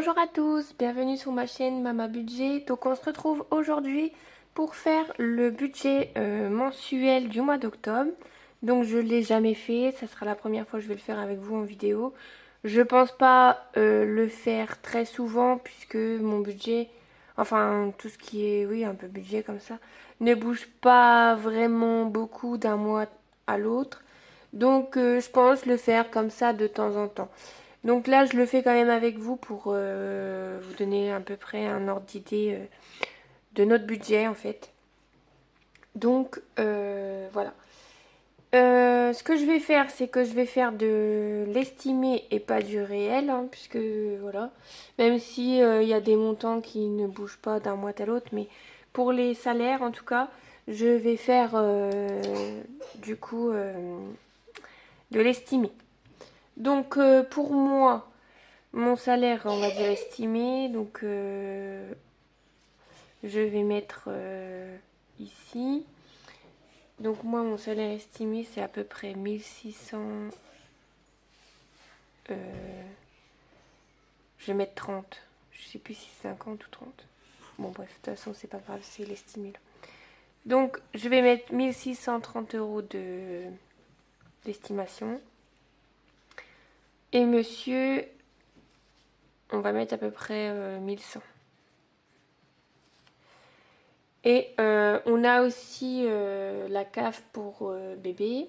Bonjour à tous, bienvenue sur ma chaîne Mama Budget. Donc on se retrouve aujourd'hui pour faire le budget mensuel du mois d'octobre. Donc je ne l'ai jamais fait, ça sera la première fois que je vais le faire avec vous en vidéo. Je pense pas le faire très souvent puisque mon budget, enfin tout ce qui est, oui, un peu budget comme ça, ne bouge pas vraiment beaucoup d'un mois à l'autre. Donc je pense le faire comme ça de temps en temps. Donc là, je le fais quand même avec vous pour vous donner à peu près un ordre d'idée de notre budget en fait. Donc voilà. Ce que je vais faire, c'est que je vais faire de l'estimé et pas du réel, hein, puisque voilà. Même si il y a des montants qui ne bougent pas d'un mois à l'autre, mais pour les salaires en tout cas, je vais faire du coup de l'estimé. Donc pour moi, mon salaire, on va dire estimé, donc je vais mettre ici. Donc moi, mon salaire estimé, c'est à peu près 1600. Je vais mettre 30. Je sais plus si c'est 50 ou 30. Bon bref, de toute façon, c'est pas grave, c'est l'estimé là. Donc je vais mettre 1630 euros d'estimation. Et monsieur, on va mettre à peu près 1100. Et on a aussi la cave pour bébé.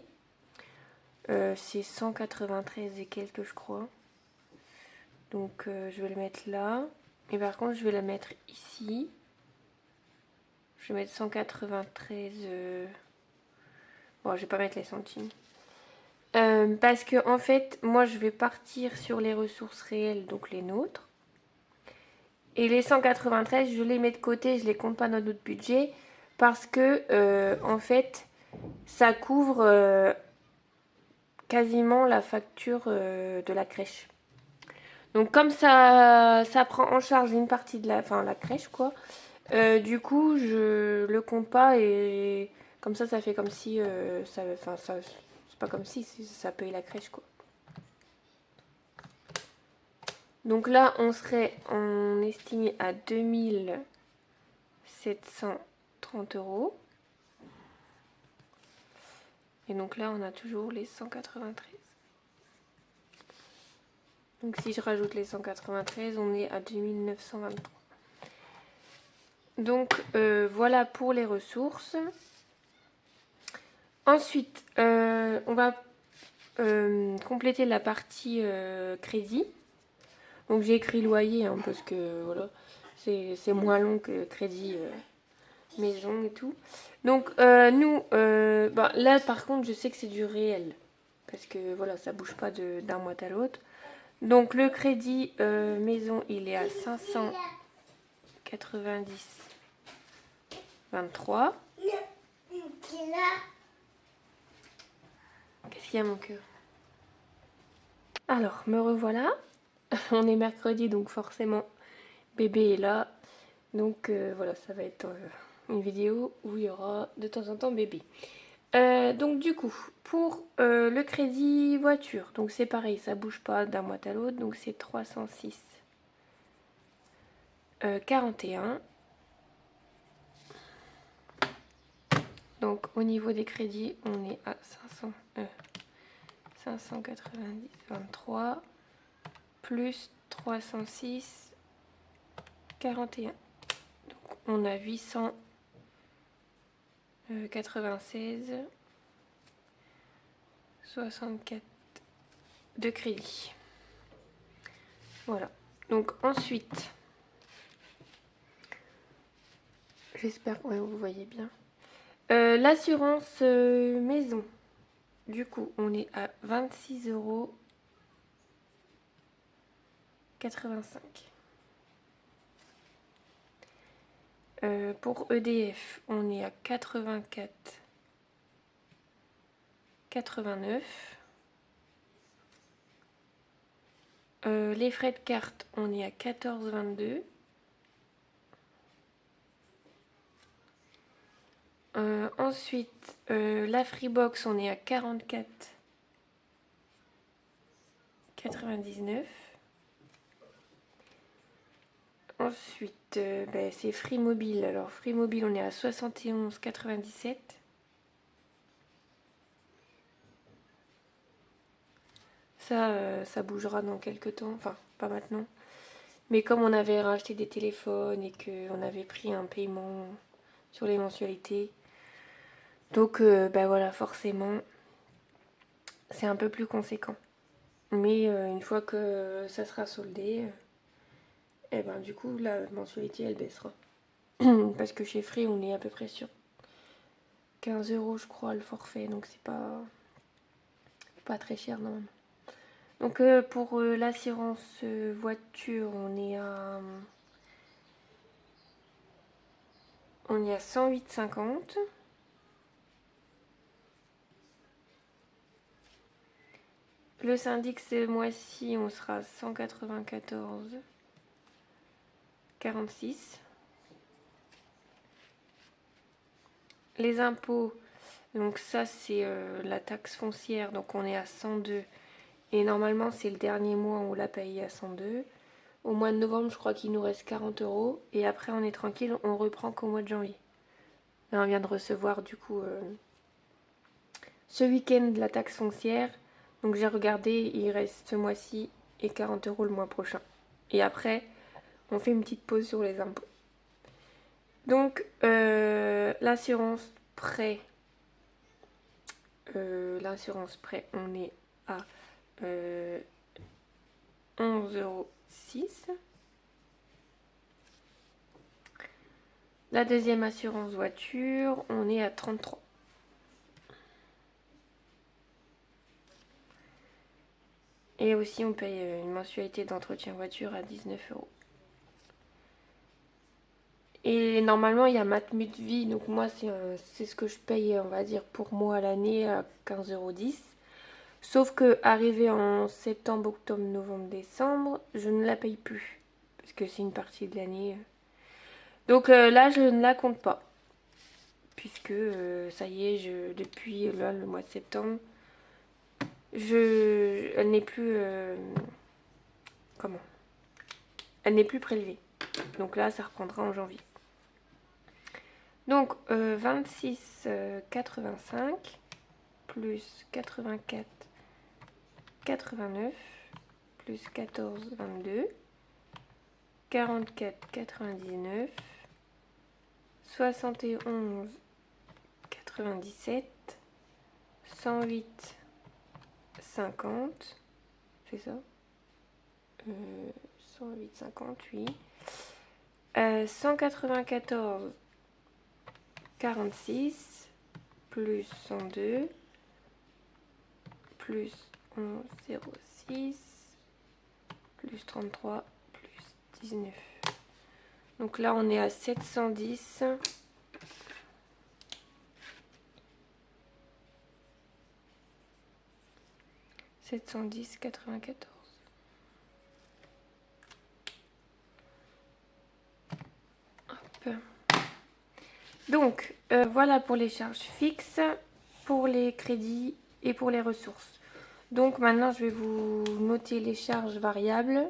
C'est 193 et quelques, je crois. Donc je vais le mettre là. Et par contre, je vais la mettre ici. Je vais mettre 193. Bon, je vais pas mettre les centimes. Parce que en fait, moi, je vais partir sur les ressources réelles, donc les nôtres. Et les 193, je les mets de côté, je les compte pas dans notre budget. Parce que, en fait, ça couvre quasiment la facture de la crèche. Donc comme ça prend en charge une partie de la crèche quoi. Du coup je le compte pas et comme ça fait comme si c'est pas comme si ça paye la crèche quoi. Donc là on serait en estimé à 2730 euros. Et donc là on a toujours les 193. Donc si je rajoute les 193, on est à 2923. Donc voilà pour les ressources. Ensuite, on va compléter la partie crédit. Donc j'ai écrit loyer hein, parce que voilà, c'est moins long que crédit maison et tout. Donc nous, là par contre je sais que c'est du réel. Parce que voilà, ça bouge pas d'un mois à l'autre. Donc le crédit maison, il est à 590,23. Qu'est-ce qu'il y a mon cœur? Alors, me revoilà. On est mercredi, donc forcément, bébé est là. Donc voilà, ça va être une vidéo où il y aura de temps en temps bébé. Donc du coup, pour le crédit voiture, donc c'est pareil, ça bouge pas d'un mois à l'autre, donc c'est 306 41. Donc au niveau des crédits, on est à 590 23 plus 306 41. Donc on a 896 64 de crédit. Voilà. Donc ensuite, j'espère que ouais, vous voyez bien. L'assurance maison. Du coup, on est à 26,85 €. Pour EDF, on est à 84,89 €. Les frais de carte, on est à 14,22 €. Ensuite, la Freebox, on est à 44,99 €. Ensuite, c'est Free Mobile. Alors Free Mobile, on est à 71,97. Ça bougera dans quelques temps, enfin pas maintenant. Mais comme on avait racheté des téléphones et qu'on avait pris un paiement sur les mensualités, donc voilà, forcément, c'est un peu plus conséquent. Mais une fois que ça sera soldé, et ben du coup la mensualité elle baissera. Parce que chez Free on est à peu près sur 15 € je crois le forfait, donc c'est pas très cher normalement. Donc pour l'assurance voiture on est à 108,50. Le syndic ce mois-ci on sera à 194,46. Les impôts, donc ça c'est la taxe foncière, donc on est à 102. Et normalement c'est le dernier mois où on l'a payé à 102. Au mois de novembre je crois qu'il nous reste 40 €. Et après on est tranquille, on reprend qu'au mois de janvier. Là on vient de recevoir du coup ce week-end la taxe foncière. Donc j'ai regardé, il reste ce mois-ci et 40 € le mois prochain. Et après on fait une petite pause sur les impôts. Donc l'assurance prêt. On est à 11,06 €. La deuxième assurance voiture, on est à 33. Et aussi on paye une mensualité d'entretien voiture à 19 €. Et normalement il y a Matmut Vie, donc moi c'est ce que je paye on va dire pour moi à l'année à 15,10 €. Sauf que arrivé en septembre, octobre, novembre, décembre, je ne la paye plus. Parce que c'est une partie de l'année. Donc là je ne la compte pas. Puisque ça y est, depuis là, le mois de septembre, elle n'est plus... comment Elle n'est plus prélevée. Donc là ça reprendra en janvier. Donc 26,85 plus 84,89 plus 14,22 44,99 71,97 108,50, c'est ça 108,50, oui. 194,46 plus 102 plus 11,06 plus 33 plus 19. Donc là on est à 710. 710,94. Hop. Donc voilà pour les charges fixes, pour les crédits et pour les ressources. Donc maintenant je vais vous noter les charges variables.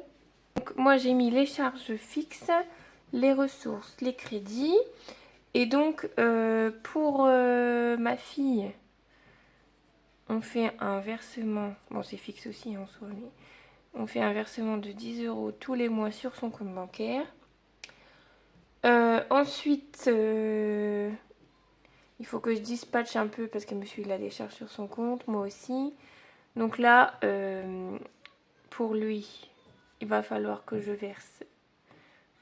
Donc moi j'ai mis les charges fixes, les ressources, les crédits. Et donc pour ma fille, on fait un versement, bon c'est fixe aussi en soi, mais on fait un versement de 10 € tous les mois sur son compte bancaire. Ensuite, il faut que je dispatche un peu parce que monsieur il a des charges sur son compte, moi aussi. Donc là, pour lui, il va falloir que je verse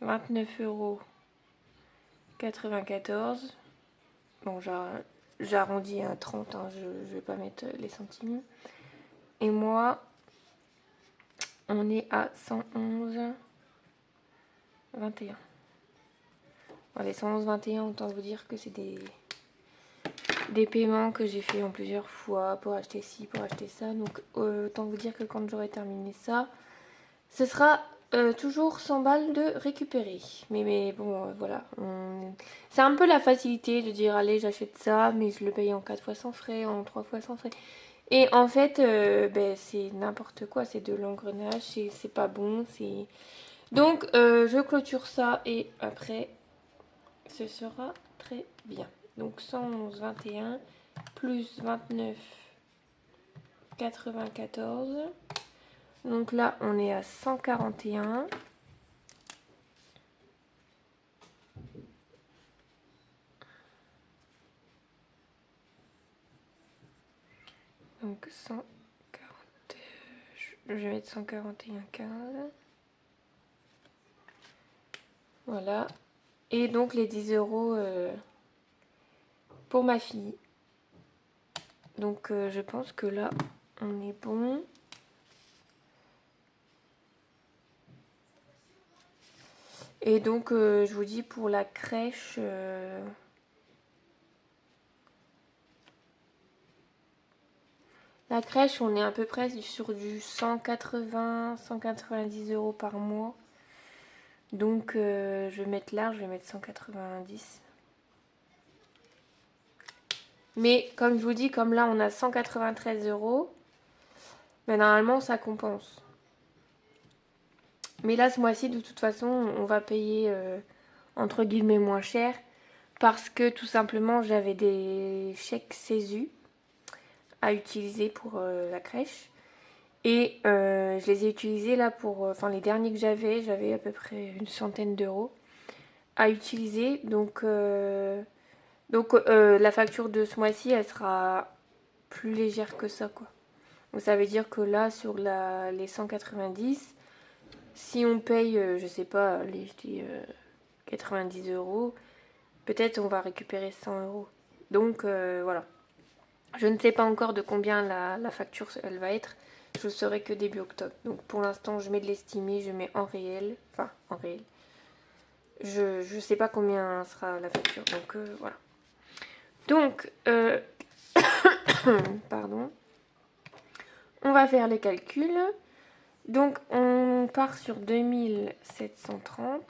29,94 €. Bon, j'arrondis à 30, hein, je ne vais pas mettre les centimes. Et moi, on est à 111,21. Bon, les 111,21, autant vous dire que c'est des paiements que j'ai fait en plusieurs fois pour acheter ci, pour acheter ça. Donc autant vous dire que quand j'aurai terminé ça, ce sera toujours 100 balles de récupérer. Mais bon, voilà. C'est un peu la facilité de dire allez j'achète ça, mais je le paye en 4 fois sans frais, en 3 fois sans frais. Et en fait, c'est n'importe quoi, c'est de l'engrenage, c'est pas bon, Donc je clôture ça et après ce sera très bien. Donc 111,21 plus 29,94. Donc là on est à 141. Donc 140, je vais mettre 141,15. Voilà. Et donc les 10 euros pour ma fille. Donc je pense que là on est bon. Et donc je vous dis pour la crèche, on est à peu près sur du 180-190 euros par mois. Donc je vais mettre large, je vais mettre 190. Mais comme je vous dis, comme là on a 193 euros, ben, normalement ça compense. Mais là ce mois-ci de toute façon on va payer entre guillemets moins cher. Parce que tout simplement j'avais des chèques CESU à utiliser pour la crèche. Et je les ai utilisés là pour... Enfin les derniers que j'avais à peu près une centaine d'euros à utiliser. Donc la facture de ce mois-ci elle sera plus légère que ça quoi. Donc ça veut dire que là sur les 190, si on paye, je sais pas, je dis 90 euros, peut-être on va récupérer 100 euros. Donc voilà. Je ne sais pas encore de combien la facture elle va être. Je ne saurai que début octobre. Donc pour l'instant je mets de l'estimé, je mets en réel. Enfin en réel. Je ne sais pas combien sera la facture. Donc voilà. Donc pardon. On va faire les calculs. Donc on part sur 2730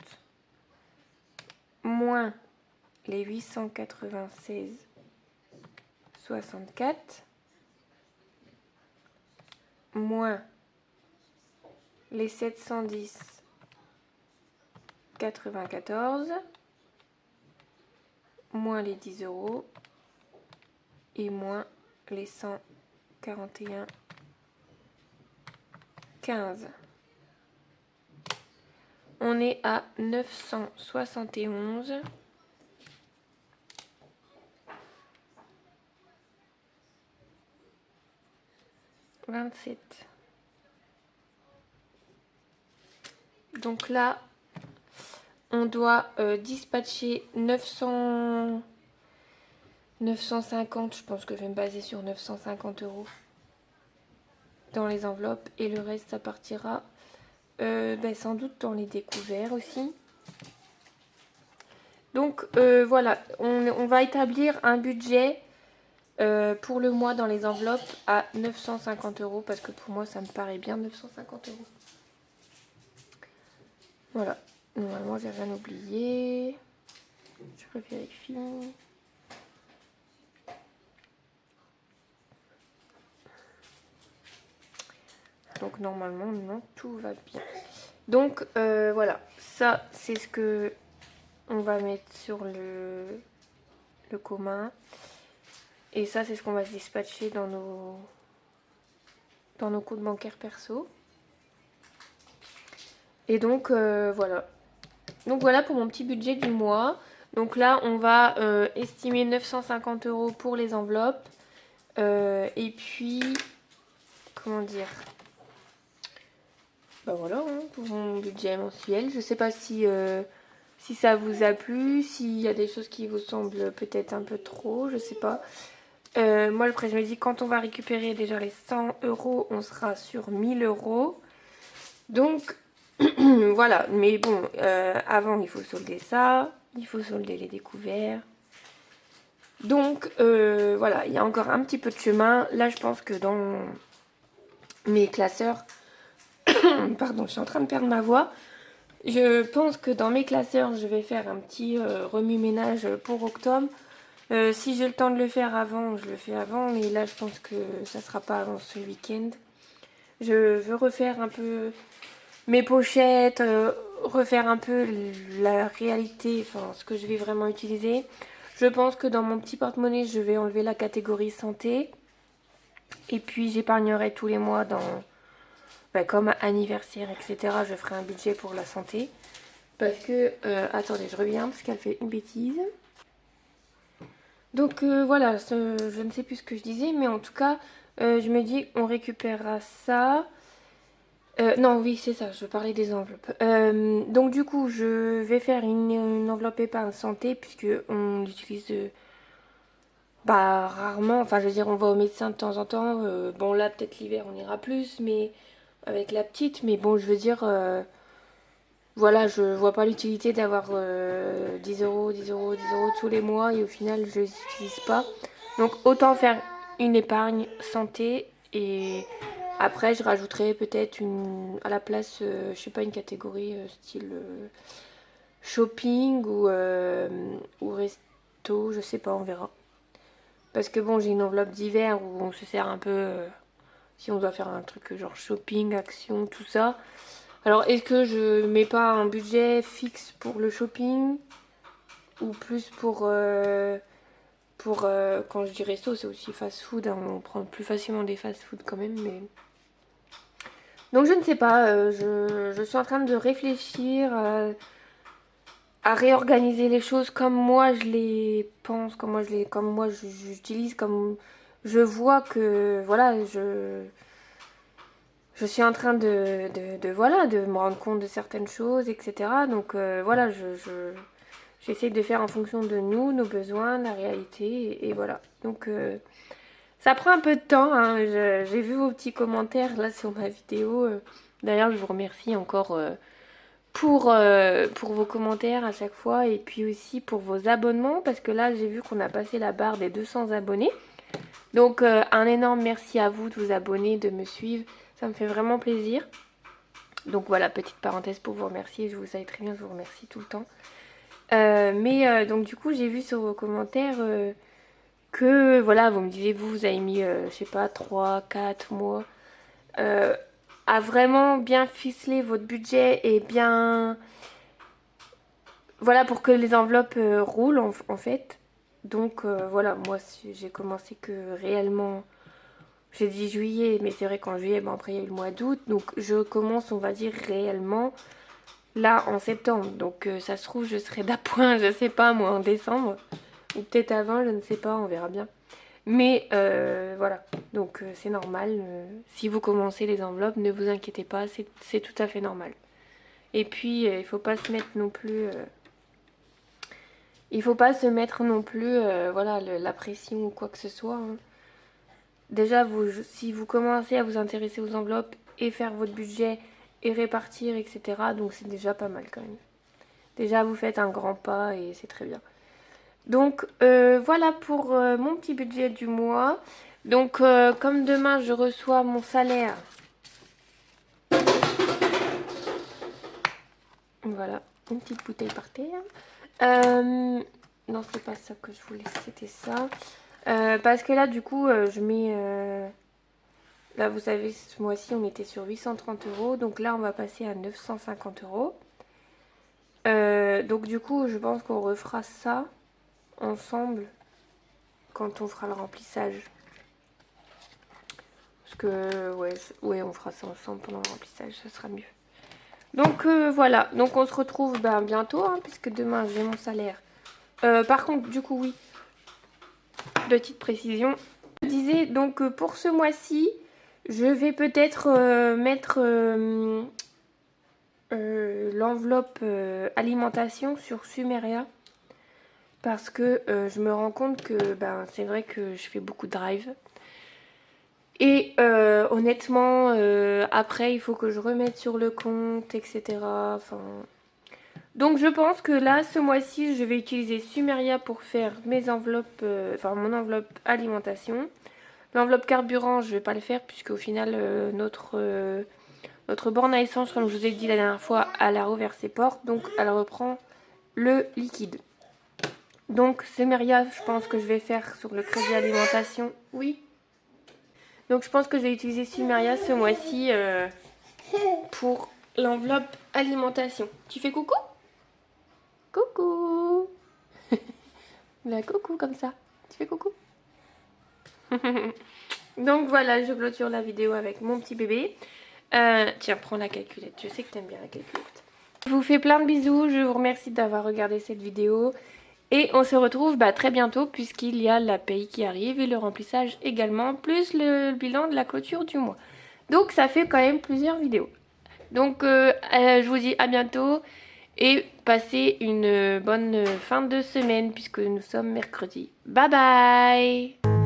moins les 896,64 moins les 710,94 moins les 10 euros et moins les 141,15. On est à 971. Donc là, on doit dispatcher 950, je pense que je vais me baser sur 950 euros dans les enveloppes. Et le reste, ça partira sans doute dans les découverts aussi. Donc voilà, on va établir un budget pour le mois dans les enveloppes à 950 euros parce que pour moi ça me paraît bien 950 euros. Voilà, normalement j'ai rien oublié. Je revérifie. Donc normalement non, tout va bien. Donc voilà, ça c'est ce que on va mettre sur le commun. Et ça c'est ce qu'on va se dispatcher dans nos comptes bancaires perso. Et donc voilà. Donc voilà pour mon petit budget du mois. Donc là on va estimer 950 euros pour les enveloppes. Et puis, comment dire, bah voilà, hein, pour mon budget mensuel. Je sais pas si ça vous a plu, s'il y a des choses qui vous semblent peut-être un peu trop, je sais pas. Moi, après, je me dis, quand on va récupérer déjà les 100 euros, on sera sur 1000 euros. Donc, voilà. Mais bon, avant, il faut solder ça. Il faut solder les découverts. Donc, voilà, il y a encore un petit peu de chemin. Là, je pense que dans mes classeurs... Pardon, je suis en train de perdre ma voix. Je pense que dans mes classeurs, je vais faire un petit remue-ménage pour octobre. Si j'ai le temps de le faire avant, je le fais avant. Mais là, je pense que ça ne sera pas avant ce week-end. Je veux refaire un peu mes pochettes, refaire un peu la réalité, enfin ce que je vais vraiment utiliser. Je pense que dans mon petit porte-monnaie, je vais enlever la catégorie santé. Et puis j'épargnerai tous les mois dans, comme anniversaire, etc. Je ferai un budget pour la santé. Parce que, attendez, je reviens parce qu'elle fait une bêtise. Donc voilà, je ne sais plus ce que je disais, mais en tout cas, je me dis on récupérera ça. Non, oui, c'est ça, je parlais des enveloppes. Donc du coup, je vais faire une enveloppe épargne santé puisque on l'utilise rarement. Enfin, je veux dire, on va au médecin de temps en temps. Bon, là, peut-être l'hiver, on ira plus, mais avec la petite. Mais bon, je veux dire, voilà, je vois pas l'utilité d'avoir 10 euros, 10 euros, 10 euros tous les mois et au final, je les utilise pas. Donc, autant faire une épargne santé et après, je rajouterai peut-être à la place, je sais pas, une catégorie style shopping ou resto, je sais pas, on verra. Parce que bon, j'ai une enveloppe d'hiver où on se sert un peu, si on doit faire un truc genre shopping, action, tout ça. Alors, est-ce que je mets pas un budget fixe pour le shopping ou plus pour quand je dis resto, c'est aussi fast-food, hein, on prend plus facilement des fast-food quand même, mais... Donc je ne sais pas, je suis en train de réfléchir à réorganiser les choses comme moi je les pense, comme moi j'utilise, comme je vois que voilà, je suis en train voilà, de me rendre compte de certaines choses, etc. Donc voilà, j'essaie de faire en fonction de nous, nos besoins, la réalité, et voilà. Donc ça prend un peu de temps, hein. J'ai vu vos petits commentaires là sur ma vidéo. D'ailleurs, je vous remercie encore pour vos commentaires à chaque fois et puis aussi pour vos abonnements parce que là, j'ai vu qu'on a passé la barre des 200 abonnés. Donc, un énorme merci à vous de vous abonner, de me suivre. Ça me fait vraiment plaisir. Donc voilà, petite parenthèse pour vous remercier. Vous savez très bien, je vous remercie tout le temps. Donc du coup, j'ai vu sur vos commentaires que voilà, vous me disiez, vous avez mis, je sais pas, 3, 4 mois à vraiment bien ficeler votre budget et bien... Voilà, pour que les enveloppes roulent en fait. Donc voilà, moi j'ai commencé que réellement... J'ai dit juillet, mais c'est vrai qu'en juillet, bon, après il y a eu le mois d'août. Donc je commence, on va dire, réellement là en septembre. Donc ça se trouve, je serai d'appoint, je sais pas, moi, en décembre. Ou peut-être avant, je ne sais pas, on verra bien. Mais voilà, donc c'est normal. Si vous commencez les enveloppes, ne vous inquiétez pas, c'est tout à fait normal. Et puis, il faut pas se mettre non plus... il faut pas se mettre non plus voilà, la pression ou quoi que ce soit, hein. Déjà, si vous commencez à vous intéresser aux enveloppes et faire votre budget et répartir, etc., donc c'est déjà pas mal quand même. Déjà, vous faites un grand pas et c'est très bien. Donc, voilà pour mon petit budget du mois. Donc, comme demain, je reçois mon salaire. Voilà, une petite bouteille par terre. Non, c'est pas ça que je voulais, c'était ça. Parce que là, du coup, je mets... là, vous savez, ce mois-ci, on était sur 830 euros. Donc là, on va passer à 950 euros. Donc du coup, je pense qu'on refera ça ensemble quand on fera le remplissage. Parce que, ouais, on fera ça ensemble pendant le remplissage, ça sera mieux. Donc voilà, donc on se retrouve bientôt, hein, puisque demain, j'ai mon salaire. Par contre, du coup, oui, petite précision. Je disais, donc pour ce mois-ci, je vais peut-être mettre l'enveloppe alimentation sur Sumeria. Parce que je me rends compte que c'est vrai que je fais beaucoup de drive. Et honnêtement, après, il faut que je remette sur le compte, etc. Enfin... Donc je pense que là, ce mois-ci, je vais utiliser Sumeria pour faire mes enveloppes, mon enveloppe alimentation. L'enveloppe carburant, je vais pas le faire puisque au final, notre borne à essence, comme je vous ai dit la dernière fois, elle a rouvert ses portes. Donc elle reprend le liquide. Donc Sumeria, je pense que je vais faire sur le crédit alimentation. Oui. Donc je pense que je vais utiliser Sumeria ce mois-ci pour l'enveloppe alimentation. Tu fais coucou? Coucou. La coucou comme ça. Tu fais coucou? Donc voilà, je clôture la vidéo avec mon petit bébé. Tiens, prends la calculette. Je sais que t'aimes bien la calculette. Je vous fais plein de bisous. Je vous remercie d'avoir regardé cette vidéo. Et on se retrouve très bientôt puisqu'il y a la paye qui arrive et le remplissage également, plus le bilan de la clôture du mois. Donc ça fait quand même plusieurs vidéos. Donc je vous dis à bientôt et passez une bonne fin de semaine puisque nous sommes mercredi. Bye bye!